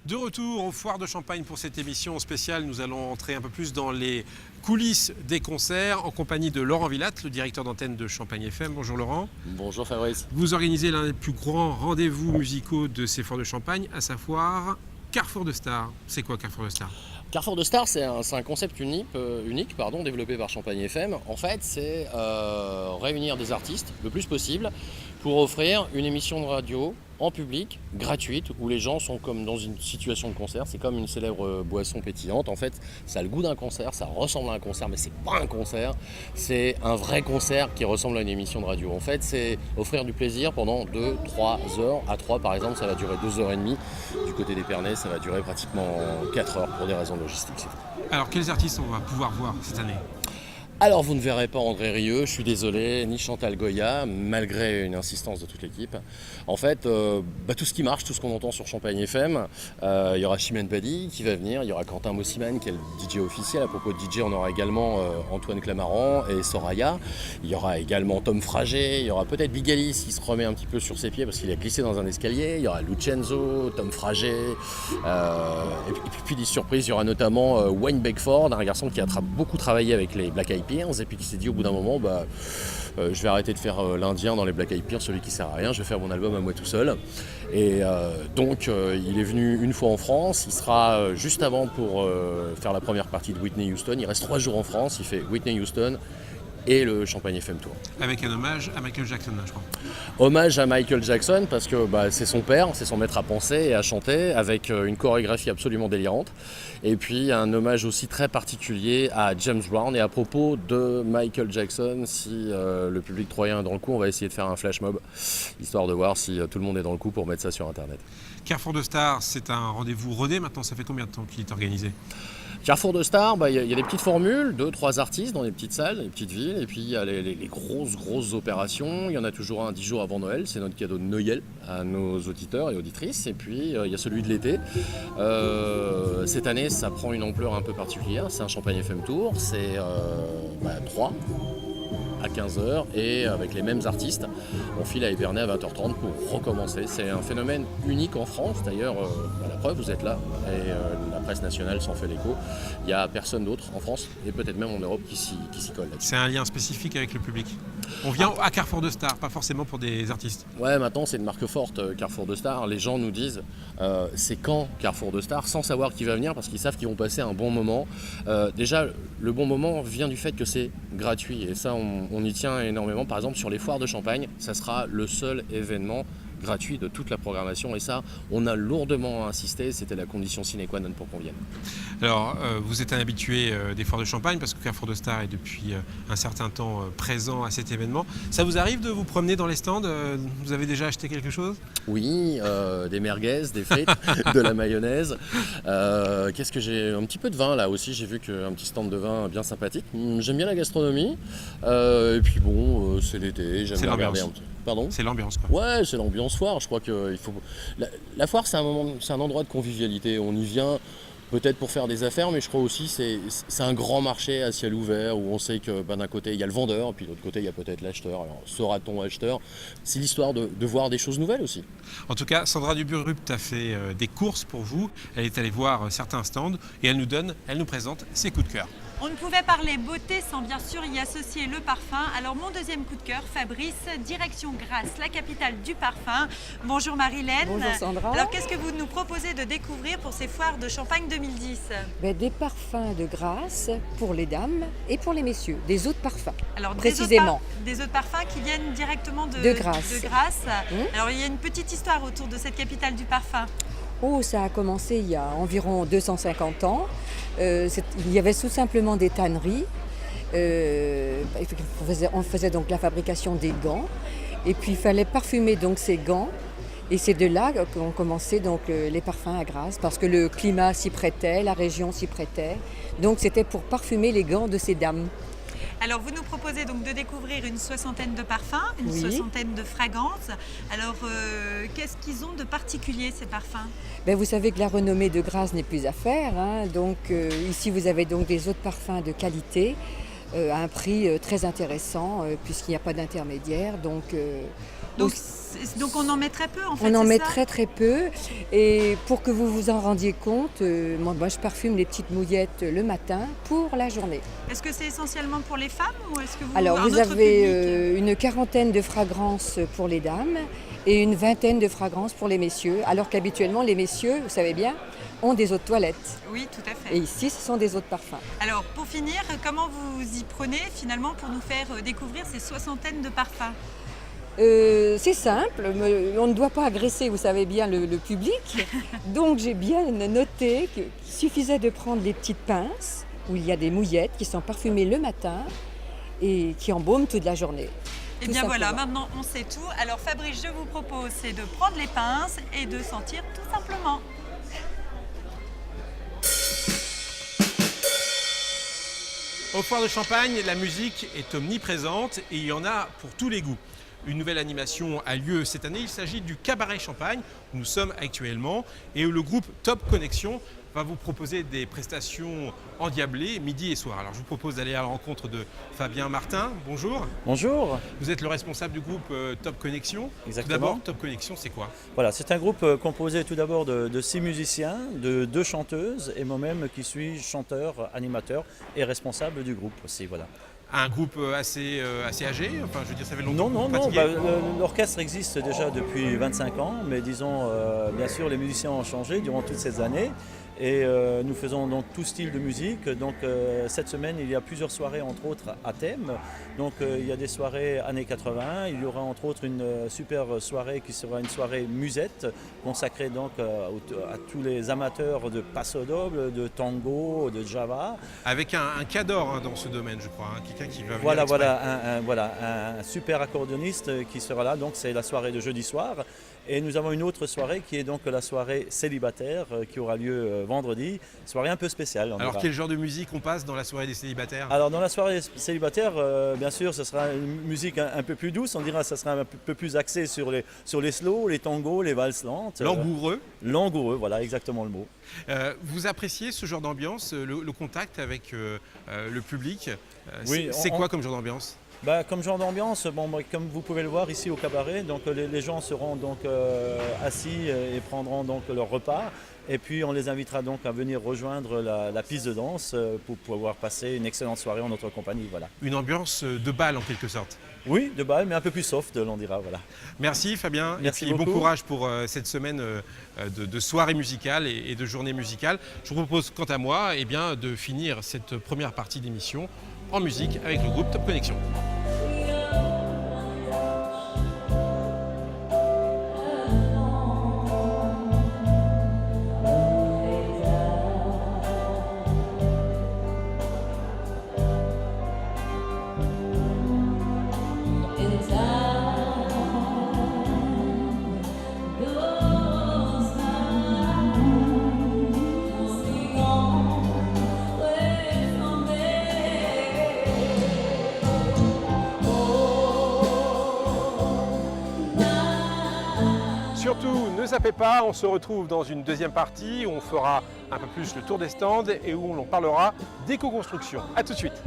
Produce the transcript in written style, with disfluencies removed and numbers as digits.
De retour aux foires de Champagne pour cette émission spéciale, nous allons entrer un peu plus dans les coulisses des concerts en compagnie de Laurent Villatte, le directeur d'antenne de Champagne FM. Bonjour Laurent. Bonjour Fabrice. Vous organisez l'un des plus grands rendez-vous musicaux de ces foires de Champagne, à savoir Carrefour de Stars. C'est quoi Carrefour de Stars ? Carrefour de Stars, c'est un concept unique développé par Champagne FM. En fait, c'est réunir des artistes le plus possible pour offrir une émission de radio en public, gratuite, où les gens sont comme dans une situation de concert. C'est comme une célèbre boisson pétillante. En fait, ça a le goût d'un concert, ça ressemble à un concert, mais c'est pas un concert. C'est un vrai concert qui ressemble à une émission de radio. En fait, c'est offrir du plaisir pendant 2-3 heures. À 3, par exemple, ça va durer 2h30. Du côté d'Épernay, ça va durer pratiquement 4 heures pour des raisons logistiques. C'est tout. Alors, quels artistes on va pouvoir voir cette année ? Alors vous ne verrez pas André Rieu, je suis désolé, ni Chantal Goya, malgré une insistance de toute l'équipe. En fait, tout ce qui marche, tout ce qu'on entend sur Champagne FM, il y aura Chimène Badi qui va venir, il y aura Quentin Mosiman qui est le DJ officiel. À propos de DJ, on aura également Antoine Clamaran et Soraya. Il y aura également Tom Frager, il y aura peut-être Big Alice qui se remet un petit peu sur ses pieds parce qu'il a glissé dans un escalier. Il y aura Lucenzo, Tom Frager, et puis des surprises. Il y aura notamment Wayne Beckford, un garçon qui a beaucoup travaillé avec les Black Eyed Peas et puis qui s'est dit au bout d'un moment je vais arrêter de faire l'Indien dans les Black Eyed Peas, celui qui sert à rien, je vais faire mon album à moi tout seul. Et donc il est venu une fois en France, il sera juste avant pour faire la première partie de Whitney Houston. Il reste 3 jours en France, il fait Whitney Houston et le Champagne FM Tour. Avec un hommage à Michael Jackson, je crois. Hommage à Michael Jackson parce que c'est son père, c'est son maître à penser et à chanter, avec une chorégraphie absolument délirante. Et puis un hommage aussi très particulier à James Brown. Et à propos de Michael Jackson, si le public troyen est dans le coup, on va essayer de faire un flash mob, histoire de voir si tout le monde est dans le coup pour mettre ça sur Internet. Carrefour de Stars, c'est un rendez-vous rodé maintenant, ça fait combien de temps qu'il est organisé ? Carrefour de Stars, il y a des petites formules, 2-3 artistes dans des petites salles, des petites villes, et puis il y a les grosses opérations. Il y en a toujours un 10 jours avant Noël, c'est notre cadeau de Noël à nos auditeurs et auditrices. Et puis il y a celui de l'été. Cette année, ça prend une ampleur un peu particulière, c'est un Champagne FM Tour, c'est 3 à 15h et avec les mêmes artistes. On file à Épernay à 20h30 pour recommencer. C'est un phénomène unique en France. D'ailleurs, la preuve, vous êtes là et la presse nationale s'en fait l'écho. Il n'y a personne d'autre en France et peut-être même en Europe qui s'y colle là-dessus. C'est un lien spécifique avec le public. On vient à Carrefour de Stars, pas forcément pour des artistes. Ouais, maintenant c'est une marque forte, Carrefour de Stars. Les gens nous disent c'est quand Carrefour de Stars, sans savoir qui va venir parce qu'ils savent qu'ils vont passer un bon moment. Déjà, le bon moment vient du fait que c'est gratuit et ça, on y tient énormément. Par exemple, sur les foires de Champagne, ça sera le seul événement gratuit de toute la programmation et ça, on a lourdement insisté, c'était la condition sine qua non pour qu'on vienne. Alors, vous êtes un habitué des foires de Champagne parce que Carrefour de Stars est depuis un certain temps présent à cet événement. Ça vous arrive de vous promener dans les stands ? Vous avez déjà acheté quelque chose ? Oui, des merguez, des frites, de la mayonnaise. Qu'est-ce que j'ai ? Un petit peu de vin là aussi, j'ai vu qu'un petit stand de vin bien sympathique. J'aime bien la gastronomie. Et puis bon, c'est l'été, j'aime bien regarder un petit. Pardon ? C'est l'ambiance quoi. Ouais, c'est l'ambiance foire. Je crois que il faut. La foire, c'est un endroit de convivialité. On y vient peut-être pour faire des affaires, mais je crois aussi c'est un grand marché à ciel ouvert où on sait que d'un côté il y a le vendeur, et puis de l'autre côté il y a peut-être l'acheteur. Alors sera-t-on acheteur ? C'est l'histoire de voir des choses nouvelles aussi. En tout cas, Sandra Duburupt a fait des courses pour vous. Elle est allée voir certains stands et elle nous présente ses coups de cœur. On ne pouvait parler beauté sans bien sûr y associer le parfum. Alors mon deuxième coup de cœur, Fabrice, direction Grasse, la capitale du parfum. Bonjour Marilène. Bonjour Sandra. Alors qu'est-ce que vous nous proposez de découvrir pour ces foires de Champagne 2010 ? Des parfums de Grasse pour les dames et pour les messieurs, des eaux de parfum. Alors précisément. Des eaux de parfum qui viennent directement de Grasse. Alors il y a une petite histoire autour de cette capitale du parfum. Oh, ça a commencé il y a environ 250 ans. Il y avait tout simplement des tanneries. On faisait donc la fabrication des gants. Et puis il fallait parfumer donc ces gants. Et c'est de là qu'ont commencé donc les parfums à Grasse, parce que le climat s'y prêtait, la région s'y prêtait. Donc c'était pour parfumer les gants de ces dames. Alors vous nous proposez donc de découvrir une soixantaine de parfums, une Oui. soixantaine de fragrances. Alors qu'est-ce qu'ils ont de particulier ces parfums ? Vous savez que la renommée de Grasse n'est plus à faire, hein. Donc ici vous avez donc des eaux de parfum de qualité à un prix très intéressant puisqu'il n'y a pas d'intermédiaire. Donc Donc on en met très peu en fait. On en c'est met ça très très peu. Et pour que vous vous en rendiez compte, moi je parfume les petites mouillettes le matin pour la journée. Est-ce que c'est essentiellement pour les femmes ou est-ce que Alors un vous autre avez public une quarantaine de fragrances pour les dames et une vingtaine de fragrances pour les messieurs. Alors qu'habituellement les messieurs, vous savez bien, ont des eaux de toilette. Oui, tout à fait. Et ici ce sont des eaux de parfum. Alors pour finir, comment vous y prenez finalement pour nous faire découvrir ces soixantaines de parfums? C'est simple, on ne doit pas agresser, vous savez bien, le public. Donc j'ai bien noté qu'il suffisait de prendre les petites pinces où il y a des mouillettes qui sont parfumées le matin et qui embaument toute la journée. Et Tout bien voilà, simplement. maintenant on sait tout. Alors Fabrice, je vous propose, c'est de prendre les pinces et de sentir tout simplement. Aux foires de Champagne, la musique est omniprésente et il y en a pour tous les goûts. Une nouvelle animation a lieu cette année, il s'agit du Cabaret Champagne, où nous sommes actuellement, et où le groupe Top Connection va vous proposer des prestations endiablées midi et soir. Alors je vous propose d'aller à la rencontre de Fabien Martin. Bonjour. Bonjour. Vous êtes le responsable du groupe Top Connection. Exactement. Tout d'abord, Top Connection, c'est quoi? Voilà, c'est un groupe composé tout d'abord de 6 musiciens, de 2 chanteuses et moi-même qui suis chanteur, animateur et responsable du groupe aussi. Voilà. Un groupe assez âgé, enfin je veux dire ça fait longtemps Non, que vous pratiquez. l'orchestre existe déjà depuis 25 ans, mais disons, bien sûr, les musiciens ont changé durant toutes ces années. Et nous faisons donc tout style de musique. Donc cette semaine, il y a plusieurs soirées, entre autres, à thème. Donc il y a des soirées années 80. Il y aura entre autres une super soirée qui sera une soirée musette, consacrée donc à tous les amateurs de passo doble, de tango, de java. Avec un cador dans ce domaine, je crois, quelqu'un qui va venir Voilà, exprès. un super accordéoniste qui sera là. Donc c'est la soirée de jeudi soir. Et nous avons une autre soirée qui est donc la soirée célibataire qui aura lieu vendredi. Soirée un peu spéciale. Alors quel genre de musique on passe dans la soirée des célibataires? Alors dans la soirée célibataire, bien sûr, ce sera une musique un peu plus douce. On dira que ce sera un peu plus axé sur les slows, les tangos, les valses lentes. Langoureux. Langoureux, voilà exactement le mot. Vous appréciez ce genre d'ambiance, le contact avec le public? Oui, c'est quoi comme genre d'ambiance? Comme genre d'ambiance, comme vous pouvez le voir ici au cabaret, donc les gens seront donc assis et prendront donc leur repas. Et puis on les invitera donc à venir rejoindre la piste de danse pour pouvoir passer une excellente soirée en notre compagnie. Voilà. Une ambiance de bal en quelque sorte. Oui, de bal, mais un peu plus soft, l'on dira. Voilà. Merci Fabien. Merci et puis, bon beaucoup. courage pour cette semaine de soirée musicale et de journée musicale. Je vous propose quant à moi de finir cette première partie d'émission en musique avec le groupe Top Connection. Surtout, ne zappez pas, on se retrouve dans une deuxième partie où on fera un peu plus le tour des stands et où on parlera d'éco-construction. A tout de suite.